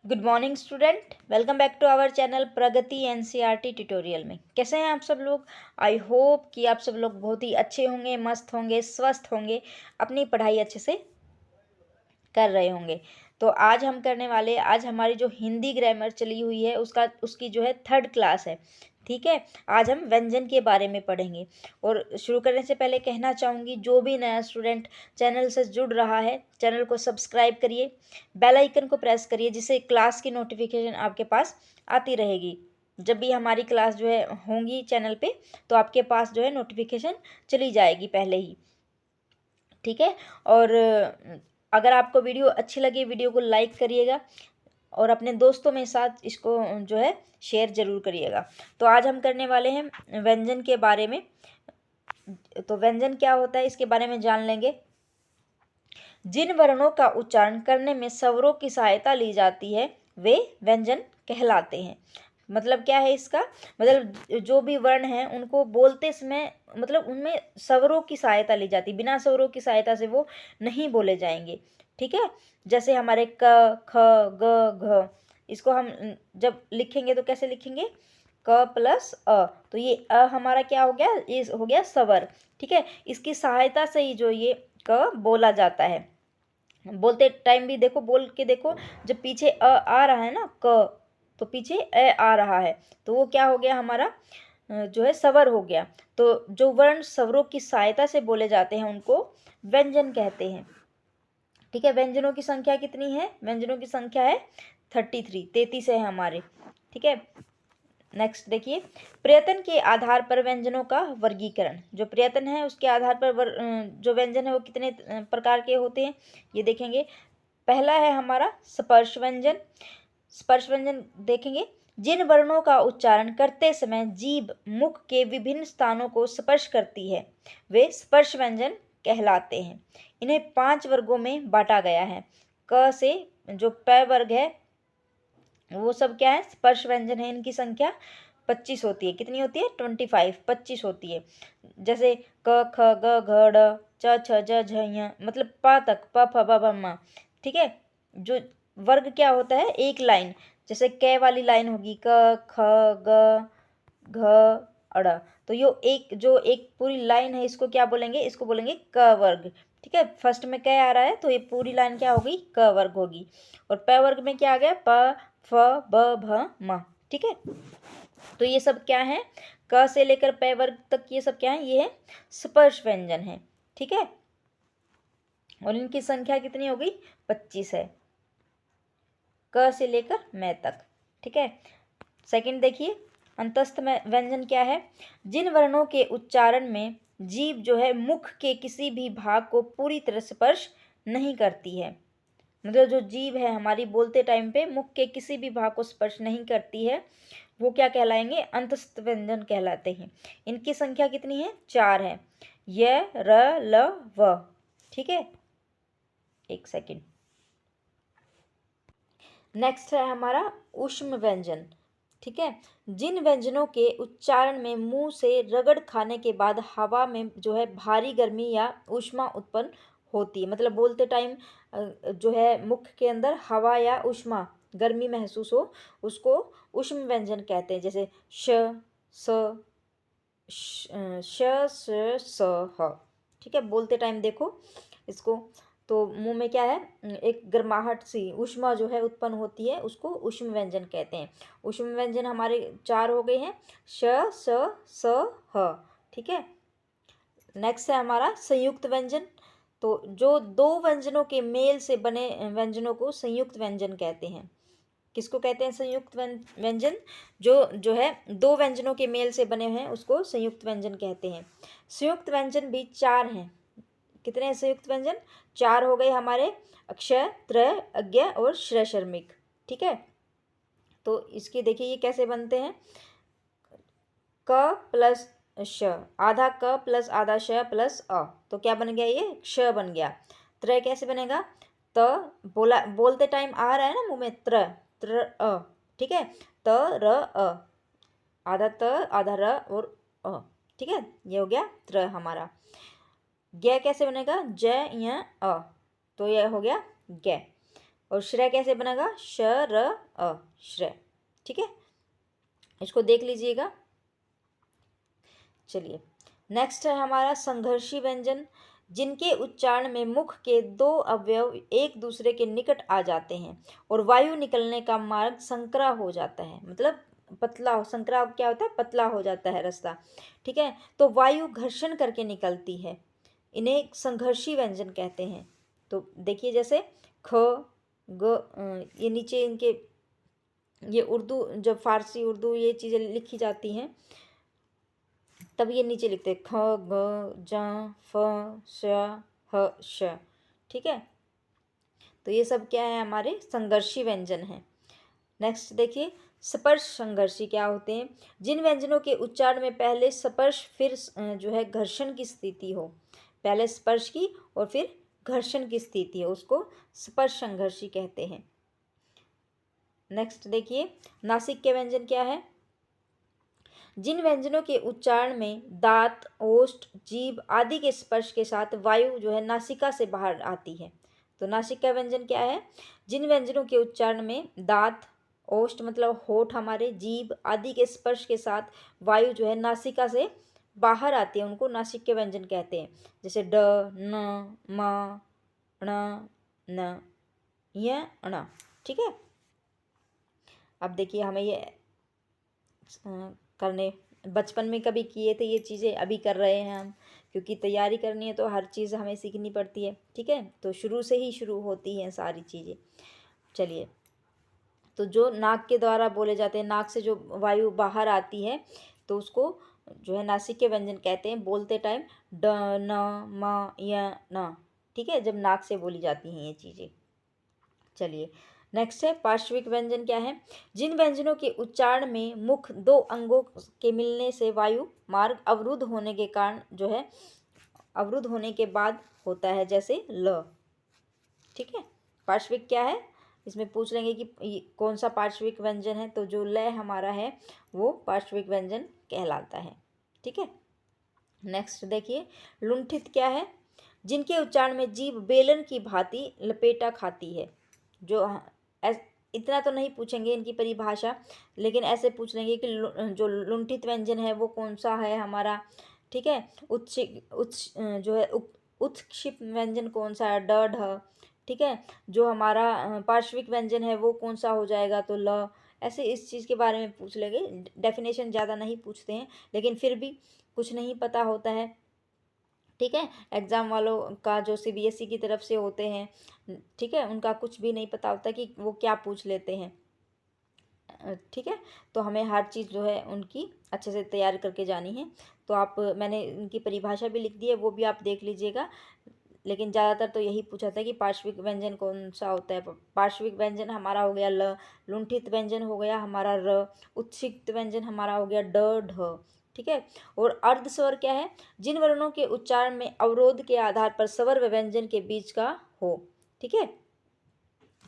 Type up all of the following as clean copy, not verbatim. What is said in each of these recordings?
Good morning student, welcome back to our channel Pragati NCERT tutorial में। कैसे हैं आप सब लोग? आई होप कि आप सब लोग बहुत ही अच्छे होंगे, मस्त होंगे, स्वस्थ होंगे, अपनी पढ़ाई अच्छे से कर रहे होंगे। तो आज हम करने वाले, आज हमारी जो हिंदी ग्रामर चली हुई है उसकी जो है 3rd क्लास है। ठीक है, आज हम व्यंजन के बारे में पढ़ेंगे। और शुरू करने से पहले कहना चाहूँगी, जो भी नया स्टूडेंट चैनल से जुड़ रहा है, चैनल को सब्सक्राइब करिए, बेल आइकन को प्रेस करिए, जिससे क्लास की नोटिफिकेशन आपके पास आती रहेगी। जब भी हमारी क्लास जो है होंगी चैनल पे, तो आपके पास जो है नोटिफिकेशन चली जाएगी पहले ही। ठीक है, और अगर आपको वीडियो अच्छी लगे, वीडियो को लाइक करिएगा और अपने दोस्तों में साथ इसको जो है शेयर ज़रूर करिएगा। तो आज हम करने वाले हैं व्यंजन के बारे में। तो व्यंजन क्या होता है, इसके बारे में जान लेंगे। जिन वर्णों का उच्चारण करने में स्वरों की सहायता ली जाती है वे व्यंजन कहलाते हैं। मतलब क्या है इसका? मतलब जो भी वर्ण हैं उनको बोलते समय मतलब उनमें स्वरों की सहायता ली जाती है, बिना स्वरों की सहायता से वो नहीं बोले जाएंगे। ठीक है, जैसे हमारे क, ख, ग, घ, इसको हम जब लिखेंगे तो कैसे लिखेंगे? क प्लस अ, तो ये अ हमारा क्या हो गया? ये हो गया स्वर। ठीक है, इसकी सहायता से ही जो ये क बोला जाता है। बोलते टाइम भी देखो, बोल के देखो, जब पीछे अ आ रहा है ना, क, तो पीछे ए आ रहा है, तो वो क्या हो गया हमारा? जो है स्वर हो गया। तो जो वर्ण स्वरों की सहायता से बोले जाते हैं उनको व्यंजन कहते हैं। ठीक है, व्यंजनों की संख्या कितनी है? व्यंजनों की संख्या है 33 है हमारे। ठीक है, नेक्स्ट देखिए, प्रयत्न के आधार पर व्यंजनों का वर्गीकरण। जो प्रयत्न है उसके आधार पर जो व्यंजन है वो कितने प्रकार के होते हैं, ये देखेंगे। पहला है हमारा स्पर्श व्यंजन। स्पर्श व्यंजन देखेंगे, जिन वर्णों का उच्चारण करते समय जीभ मुख के विभिन्न स्थानों को स्पर्श करती है वे स्पर्श व्यंजन कहलाते हैं। इन्हें 5 वर्गों में बांटा गया है। क से जो प वर्ग है वो सब क्या है? स्पर्श व्यंजन है। इनकी संख्या 25 होती है। कितनी होती है? 25 होती है। जैसे क ख ग घ ड़ च छ ज झ ञ, मतलब प तक, प फ ब भ म। ठीक है, जो वर्ग क्या होता है? एक लाइन। जैसे क वाली लाइन होगी क ख ग घ अड़, तो यो एक पूरी लाइन है, इसको क्या बोलेंगे? इसको बोलेंगे क वर्ग। ठीक है, फर्स्ट में क आ रहा है तो ये पूरी लाइन क्या होगी? क वर्ग होगी। और प वर्ग में क्या आ गया? प फ ब भ म। ठीक है, तो ये सब क्या है? क से लेकर प वर्ग तक ये सब क्या है? ये है स्पर्श व्यंजन है। ठीक है, और इनकी संख्या कितनी हो गई? 25 है, क से लेकर मैं तक। ठीक है, सेकंड देखिए, अंतस्थ में व्यंजन क्या है? जिन वर्णों के उच्चारण में जीभ जो है मुख के किसी भी भाग को पूरी तरह स्पर्श नहीं करती है, मतलब जो जीभ है हमारी बोलते टाइम पे मुख के किसी भी भाग को स्पर्श नहीं करती है, वो क्या कहलाएंगे? अंतस्थ व्यंजन कहलाते हैं। इनकी संख्या कितनी है? 4 है। य र ल व। ठीक है, एक सेकंड। नेक्स्ट है हमारा ऊष्म व्यंजन। ठीक है, जिन व्यंजनों के उच्चारण में मुंह से रगड़ खाने के बाद हवा में जो है भारी गर्मी या ऊष्मा उत्पन्न होती है, मतलब बोलते टाइम जो है मुख के अंदर हवा या ऊष्मा गर्मी महसूस हो, उसको ऊष्म व्यंजन कहते हैं। जैसे श, स, श, स, ह। ठीक है, बोलते टाइम देखो इसको, तो मुंह में क्या है? एक गर्माहट सी ऊष्मा जो है उत्पन्न होती है, उसको ऊष्म व्यंजन कहते हैं। ऊष्म व्यंजन हमारे 4 हो गए हैं, श, स, ह। ठीक है, नेक्स्ट है हमारा संयुक्त व्यंजन। तो जो दो व्यंजनों के मेल से बने व्यंजनों को संयुक्त व्यंजन कहते हैं। किसको कहते हैं संयुक्त व्यंजन? जो है दो व्यंजनों के मेल से बने हैं उसको संयुक्त व्यंजन कहते हैं। संयुक्त व्यंजन भी 4 हैं। कितने हैं संयुक्त व्यंजन? 4 हो गए हमारे, अक्षय, त्रय, अज्ञ और श्रय शर्मिक। ठीक है, तो इसकी देखिए ये कैसे बनते हैं। क प्लस श, आधा क प्लस आधा श प्लस अ, तो क्या बन गया? ये क्ष बन गया। त्रय कैसे बनेगा? त, बोलते टाइम आ रहा है ना मुंह में, त्र त्र अ। ठीक है, त र अ, आधा त आधा र और अ। ठीक है, ये हो गया त्र हमारा। ज्ञ कैसे बनेगा? ज य अ, तो यह हो गया ज्ञ। और श्रय कैसे बनेगा, श र अ, श्रय। ठीक है, इसको देख लीजिएगा। चलिए, नेक्स्ट है हमारा संघर्षी व्यंजन, जिनके उच्चारण में मुख के दो अवयव एक दूसरे के निकट आ जाते हैं और वायु निकलने का मार्ग संकरा हो जाता है, मतलब पतला, संकरा क्या होता है, पतला हो जाता है रास्ता। ठीक है, तो वायु घर्षण करके निकलती है, इन्हें संघर्षी व्यंजन कहते हैं। तो देखिए, जैसे ख ग, ये नीचे इनके, ये उर्दू, जब फारसी उर्दू ये चीज़ें लिखी जाती हैं तब ये नीचे लिखते हैं ख ग ज फ श ह श। ठीक है, तो ये सब क्या है, हमारे संघर्षी व्यंजन हैं। नेक्स्ट देखिए, स्पर्श संघर्षी क्या होते हैं, जिन व्यंजनों के उच्चारण में पहले स्पर्श फिर जो है घर्षण की स्थिति हो, पहले स्पर्श की और फिर घर्षण की स्थिति हो, उसको स्पर्श संघर्षी कहते हैं। नेक्स्ट देखिए, नासिक के व्यंजन क्या है, जिन व्यंजनों के उच्चारण में दांत, ओष्ठ, जीभ आदि के स्पर्श के साथ वायु जो है नासिका से बाहर आती है। तो नासिक का व्यंजन क्या है, जिन व्यंजनों के उच्चारण में दांत, ओष्ठ मतलब होठ हमारे, जीभ आदि के स्पर्श के साथ वायु जो है नासिका से बाहर आती है, उनको नासिक के व्यंजन कहते हैं। जैसे ड, न, म, ण, न, य, ण। ठीक है, अब देखिए, हमें ये करने बचपन में कभी किए थे ये चीज़ें, अभी कर रहे हैं हम, क्योंकि तैयारी करनी है तो हर चीज़ हमें सीखनी पड़ती है। ठीक है, तो शुरू से ही शुरू होती हैं सारी चीज़ें। चलिए, तो जो नाक के द्वारा बोले जाते हैं, नाक से जो वायु बाहर आती है तो उसको जो है नासिक के व्यंजन कहते हैं, बोलते टाइम ड, न, म, य, न। ठीक है, जब नाक से बोली जाती हैं ये चीज़ें। चलिए, नेक्स्ट है पार्श्विक व्यंजन क्या है, जिन व्यंजनों के उच्चारण में मुख दो अंगों के मिलने से वायु मार्ग अवरुद्ध होने के कारण जो है, अवरुद्ध होने के बाद होता है, जैसे ल। ठीक है, पार्श्विक क्या है, इसमें पूछ लेंगे कि कौन सा पार्श्विक व्यंजन है, तो जो ल हमारा है वो पार्श्विक व्यंजन कहलाता है। ठीक है, नेक्स्ट देखिए, लुंठित क्या है, जिनके उच्चारण में जीभ बेलन की भांति लपेटा खाती है। जो इतना तो नहीं पूछेंगे इनकी परिभाषा, लेकिन ऐसे पूछ लेंगे कि जो लुंठित व्यंजन है वो कौन सा है हमारा। ठीक है, जो है उत्क्षिप्त व्यंजन कौन सा है, ड, ढ। ठीक है, जो हमारा पार्श्विक व्यंजन है वो कौन सा हो जाएगा, तो ल। ऐसे इस चीज़ के बारे में पूछ लेंगे, डेफिनेशन ज़्यादा नहीं पूछते हैं, लेकिन फिर भी कुछ नहीं पता होता है। ठीक है, एग्ज़ाम वालों का जो सीबीएसई की तरफ से होते हैं, ठीक है, उनका कुछ भी नहीं पता होता कि वो क्या पूछ लेते हैं। ठीक है, तो हमें हर चीज़ जो है उनकी अच्छे से तैयार करके जानी है। तो आप, मैंने इनकी परिभाषा भी लिख दी है, वो भी आप देख लीजिएगा। लेकिन ज़्यादातर तो यही पूछा था कि पार्श्विक व्यंजन कौन सा होता है। पार्श्विक व्यंजन हमारा हो गया ल, लुंठित व्यंजन हो गया हमारा र, उत्क्षिप्त व्यंजन हमारा हो गया ड, ढ। ठीक है, और अर्ध स्वर क्या है, जिन वर्णों के उच्चारण में अवरोध के आधार पर स्वर व व्यंजन के बीच का हो। ठीक है,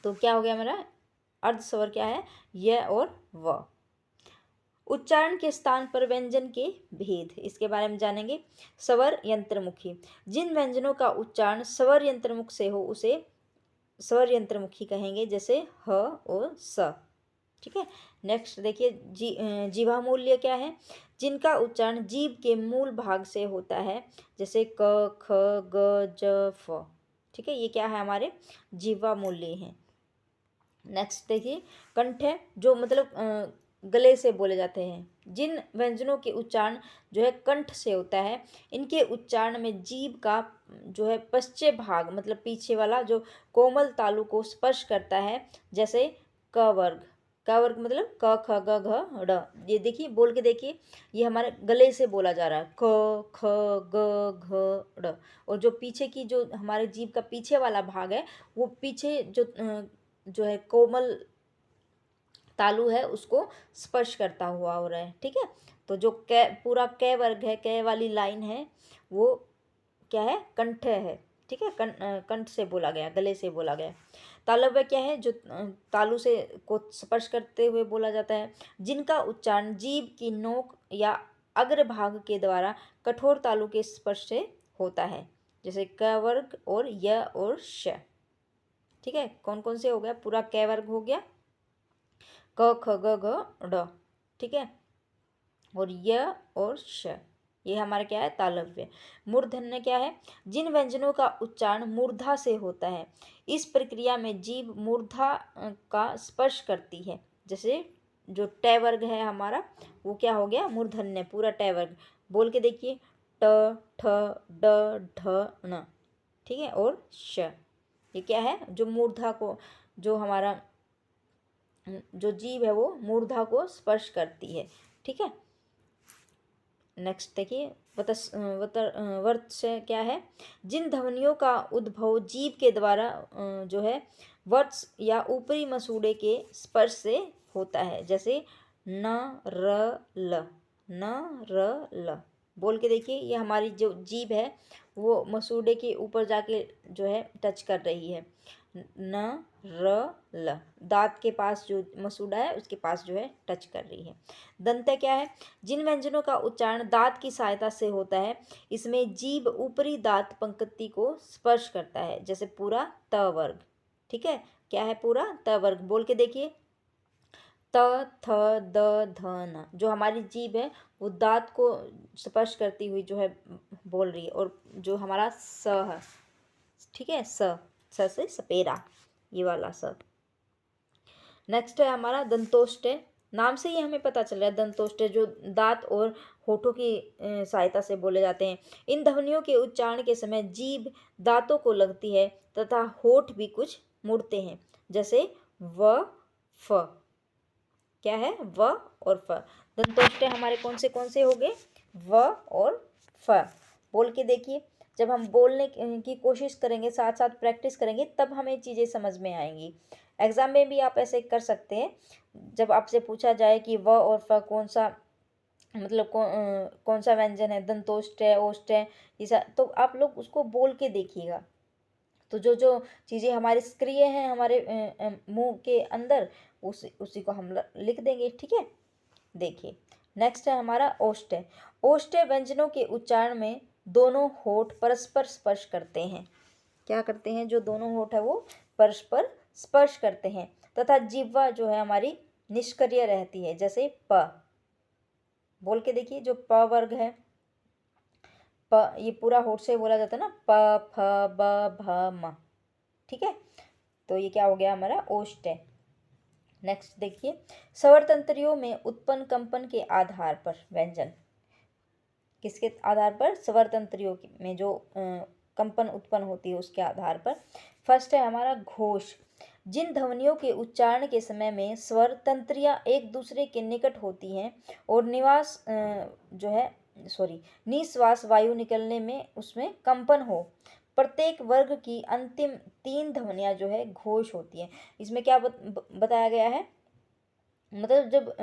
तो क्या हो गया मेरा, अर्ध स्वर क्या है, य और व। उच्चारण के स्थान पर व्यंजन के भेद, इसके बारे में जानेंगे। स्वर यंत्रमुखी, जिन व्यंजनों का उच्चारण स्वर यंत्रमुख से हो उसे स्वर यंत्रमुखी कहेंगे, जैसे ह और स। ठीक है, नेक्स्ट देखिए, जीवा मूल्य क्या है, जिनका उच्चारण जीभ के मूल भाग से होता है, जैसे क, ख, ग, ज, फ। ठीक है, ये क्या है, हमारे जीवा मूल्य हैं। नेक्स्ट देखिए, कंठ है, जो मतलब गले से बोले जाते हैं, जिन व्यंजनों के उच्चारण जो है कंठ से होता है, इनके उच्चारण में जीभ का जो है पश्चिम भाग मतलब पीछे वाला जो कोमल तालु को स्पर्श करता है, जैसे क वर्ग। क वर्ग मतलब क, ख, ग, घ, ड़। ये देखिए, बोल के देखिए, ये हमारे गले से बोला जा रहा है, क, ख, ग, घ, ड़। और जो पीछे की, जो हमारे जीभ का पीछे वाला भाग है, वो पीछे जो है कोमल तालु है उसको स्पर्श करता हुआ हो रहा है। ठीक है, तो जो कै पूरा कै वर्ग है, कै वाली लाइन है, वो क्या है, कंठ है। ठीक है, कंठ से बोला गया, गले से बोला गया। तालव्य क्या है, जो तालु से को स्पर्श करते हुए बोला जाता है, जिनका उच्चारण जीभ की नोक या अग्रभाग के द्वारा कठोर तालु के स्पर्श से होता है, जैसे क वर्ग और य और श। ठीक है, कौन कौन से हो गया, पूरा कै वर्ग हो गया, क ख ग घ ड, ठीक है, और य और श, ये हमारा क्या है, तालव्य। मूर्धन्य क्या है, जिन व्यंजनों का उच्चारण मूर्धा से होता है, इस प्रक्रिया में जीभ मूर्धा का स्पर्श करती है। जैसे जो ट वर्ग है हमारा, वो क्या हो गया, मूर्धन्य, पूरा ट वर्ग। बोल के देखिए, ट ठ ड ढ ण, ठीक है, और श, ये क्या है, जो मूर्धा को, जो हमारा जो जीभ है वो मूर्धा को स्पर्श करती है, ठीक है। नेक्स्ट देखिए, वर्त से क्या है, जिन ध्वनियों का उद्भव जीभ के द्वारा जो है वर्ष या ऊपरी मसूड़े के स्पर्श से होता है। जैसे न र ल, न र ल, बोल के देखिए, ये हमारी जो जीभ है वो मसूड़े के ऊपर जाके जो है टच कर रही है। न र ल, दांत के पास जो मसूड़ा है उसके पास जो है टच कर रही है। दंत्य क्या है, जिन व्यंजनों का उच्चारण दांत की सहायता से होता है, इसमें जीभ ऊपरी दांत पंक्ति को स्पर्श करता है। जैसे पूरा त वर्ग, ठीक है, क्या है, पूरा त वर्ग। बोल के देखिए, त थ द ध न, जो हमारी जीभ है वो दांत को स्पर्श करती हुई जो है बोल रही है। और जो हमारा स है, ठीक है, स से सपेरा, ये वाला स। नेक्स्ट है हमारा दंतोष्ट। नाम से ही हमें पता चल रहा है दंतोष्ट, जो दांत और होठों की सहायता से बोले जाते हैं। इन ध्वनियों के उच्चारण के समय जीभ दांतों को लगती है तथा होठ भी कुछ मुड़ते हैं। जैसे व फ, क्या है, व और फ। दंतोष्ट हमारे कौन से हो गए, व और फ। बोल के देखिए, जब हम बोलने की कोशिश करेंगे, साथ साथ प्रैक्टिस करेंगे, तब हमें चीज़ें समझ में आएंगी। एग्जाम में भी आप ऐसे कर सकते हैं, जब आपसे पूछा जाए कि व और फ कौन सा, मतलब कौन सा व्यंजन है, दंतोष्ट है, ओष्ठ है, ऐसा, तो आप लोग उसको बोल के देखिएगा। तो जो जो चीज़ें हमारी सक्रिय हैं हमारे मुंह के अंदर, उसी को हम लिख देंगे, ठीक है। देखिए, नेक्स्ट है हमारा ओष्ठ। ओष्ठ व्यंजनों के उच्चारण में दोनों होठ परस्पर स्पर्श करते हैं। क्या करते हैं, जो दोनों होठ है वो परस्पर स्पर्श करते हैं तथा जिह्वा जो है हमारी निष्क्रिय रहती है। जैसे प, बोल के देखिए, जो प वर्ग है, प, ये पूरा होठ से बोला जाता है ना, प फ ब भ म, ठीक है। तो ये क्या हो गया, हमारा ओष्ठ है। नेक्स्ट देखिए, स्वर तंत्रियों में उत्पन्न कंपन के आधार पर व्यंजन, किसके आधार पर, स्वर तंत्रियों में जो कंपन उत्पन्न होती है उसके आधार पर। फर्स्ट है हमारा घोष। जिन ध्वनियों के उच्चारण के समय में स्वर तंत्रियां एक दूसरे के निकट होती हैं और निश्वास वायु निकलने में उसमें कंपन हो, प्रत्येक वर्ग की अंतिम 3 ध्वनियां जो है घोष होती हैं। इसमें क्या बताया गया है, मतलब जब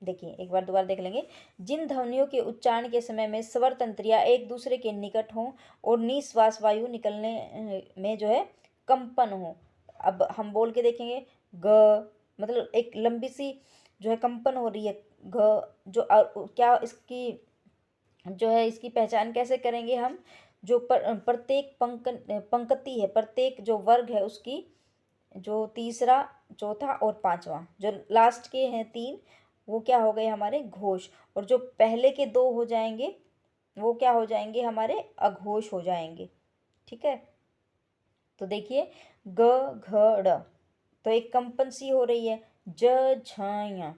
देखिए, एक बार दोबारा देख लेंगे। जिन ध्वनियों के उच्चारण के समय में स्वर तंत्रियां एक दूसरे के निकट हों और निश्वास वायु निकलने में जो है कंपन हो। अब हम बोल के देखेंगे, ग, मतलब एक लंबी सी जो है कंपन हो रही है, घ, जो क्या इसकी जो है, इसकी पहचान कैसे करेंगे हम, जो प्रत्येक पंक्ति है, प्रत्येक जो वर्ग है उसकी जो तीसरा, चौथा और पांचवा, जो लास्ट के हैं 3, वो क्या हो गए, हमारे घोष। और जो पहले के 2 हो जाएंगे वो क्या हो जाएंगे, हमारे अघोष हो जाएंगे, ठीक है। तो देखिए, ग घ ड़, तो एक कंपन सी हो रही है, ज झ ञ,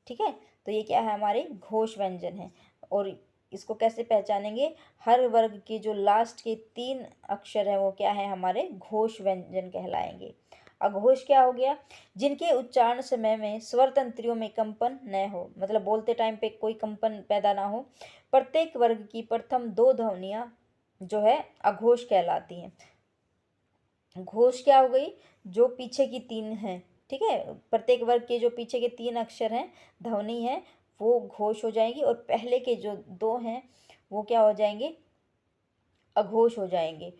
ठीक है। तो ये क्या है, हमारे घोष व्यंजन है। और इसको कैसे पहचानेंगे, हर वर्ग के जो लास्ट के 3 अक्षर है वो क्या है, हमारे घोष व्यंजन कहलाएंगे। अघोष क्या हो गया, जिनके उच्चारण समय में स्वर तंत्रियों में कंपन न हो, मतलब बोलते टाइम पे कोई कंपन पैदा ना हो। प्रत्येक वर्ग की प्रथम 2 ध्वनियां जो है अघोष कहलाती हैं। घोष क्या हो गई, जो पीछे की 3 हैं, ठीक है, प्रत्येक वर्ग के जो पीछे के 3 अक्षर हैं, ध्वनि है, वो घोष हो जाएंगी। और पहले के जो 2 हैं वो क्या हो जाएंगे, अघोष हो जाएंगे।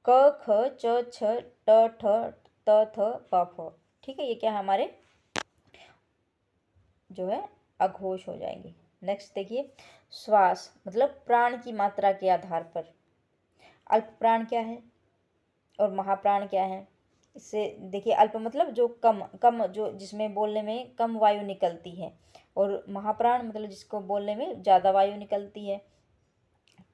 क ख च छ ट ठ त थ प फ, ठीक है, ये क्या हमारे जो है अघोष हो जाएंगे। नेक्स्ट देखिए, श्वास, मतलब प्राण की मात्रा के आधार पर। अल्प प्राण क्या है और महाप्राण क्या है, इससे देखिए अल्प मतलब जो कम कम, जो जिसमें बोलने में कम वायु निकलती है, और महाप्राण मतलब जिसको बोलने में ज़्यादा वायु निकलती है।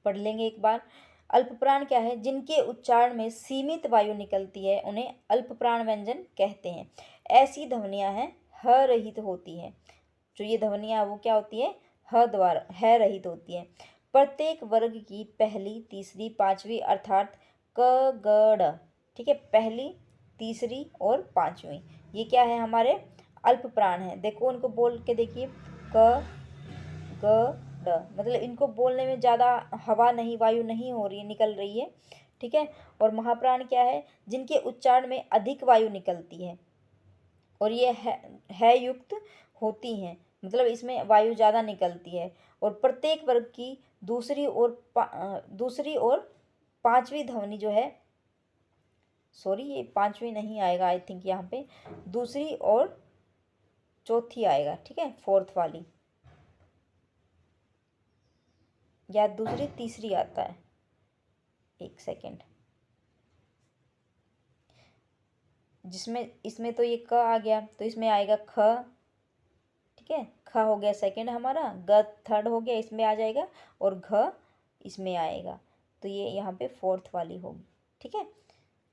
पढ़ लेंगे एक बार। अल्पप्राण क्या है? जिनके उच्चारण में सीमित वायु निकलती है उन्हें अल्पप्राण व्यंजन कहते हैं। ऐसी ध्वनियां हैं ह रहित होती है। जो ये ध्वनियां वो क्या होती है? ह द्वारा है रहित होती है। प्रत्येक वर्ग की पहली, तीसरी, पांचवी अर्थात क ग ड़, ठीक है, पहली, तीसरी और पांचवी, ये क्या है? हमारे अल्प प्राण है। देखो उनको बोल के देखिए, क ग ड, मतलब इनको बोलने में ज़्यादा हवा नहीं, वायु नहीं हो रही है, निकल रही है, ठीक है। और महाप्राण क्या है? जिनके उच्चारण में अधिक वायु निकलती है और ये है युक्त होती हैं, मतलब इसमें वायु ज़्यादा निकलती है। और प्रत्येक वर्ग की दूसरी और पांचवी ध्वनि जो है, सॉरी ये पांचवी नहीं आएगा आई थिंक, यहाँ पे दूसरी और चौथी आएगा, ठीक है, फोर्थ वाली, या दूसरी तीसरी आता है, एक सेकेंड, जिसमें इसमें तो ये क आ गया, तो इसमें आएगा ख, ठीक है, ख हो गया सेकंड हमारा, ग थर्ड हो गया, इसमें आ जाएगा, और घ इसमें आएगा, तो ये यहाँ पे फोर्थ वाली होगी, ठीक है।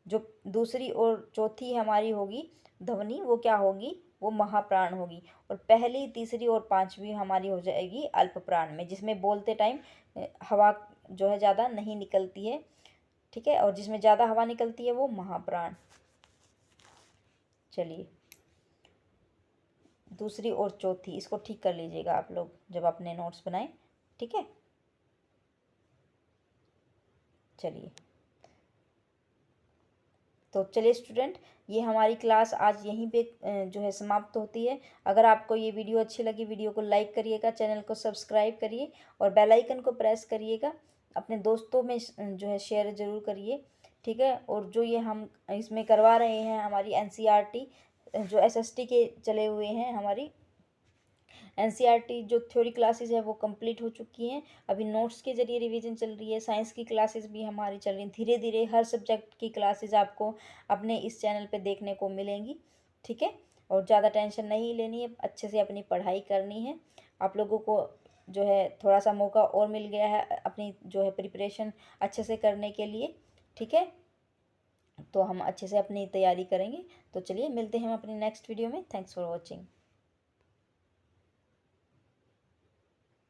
जो दूसरी और चौथी हमारी होगी ध्वनि, वो क्या होगी? वो महाप्राण होगी। और पहली, तीसरी और पांचवी हमारी हो जाएगी अल्प प्राण में, जिसमें बोलते टाइम हवा जो है ज़्यादा नहीं निकलती है, ठीक है, और जिसमें ज़्यादा हवा निकलती है वो महाप्राण। चलिए, दूसरी और चौथी इसको ठीक कर लीजिएगा आप लोग जब अपने नोट्स बनाएं, ठीक है। चलिए, तो चलिए स्टूडेंट, ये हमारी क्लास आज यहीं पे जो है समाप्त होती है। अगर आपको ये वीडियो अच्छी लगी, वीडियो को लाइक करिएगा, चैनल को सब्सक्राइब करिए और बेल आइकन को प्रेस करिएगा। अपने दोस्तों में जो है शेयर ज़रूर करिए, ठीक है। और जो ये हम इसमें करवा रहे हैं, हमारी एनसीईआरटी जो एसएसटी के चले हुए हैं, हमारी एनसीईआरटी जो थ्योरी क्लासेस है वो कंप्लीट हो चुकी हैं। अभी नोट्स के जरिए रिवीजन चल रही है। साइंस की क्लासेस भी हमारी चल रही हैं। धीरे धीरे हर सब्जेक्ट की क्लासेस आपको अपने इस चैनल पे देखने को मिलेंगी, ठीक है। और ज़्यादा टेंशन नहीं लेनी है, अच्छे से अपनी पढ़ाई करनी है। आप लोगों को जो है थोड़ा सा मौका और मिल गया है अपनी जो है प्रिपरेशन अच्छे से करने के लिए, ठीक है। तो हम अच्छे से अपनी तैयारी करेंगे। तो चलिए मिलते हैं हम अपनी नेक्स्ट वीडियो में। Thanks for watching.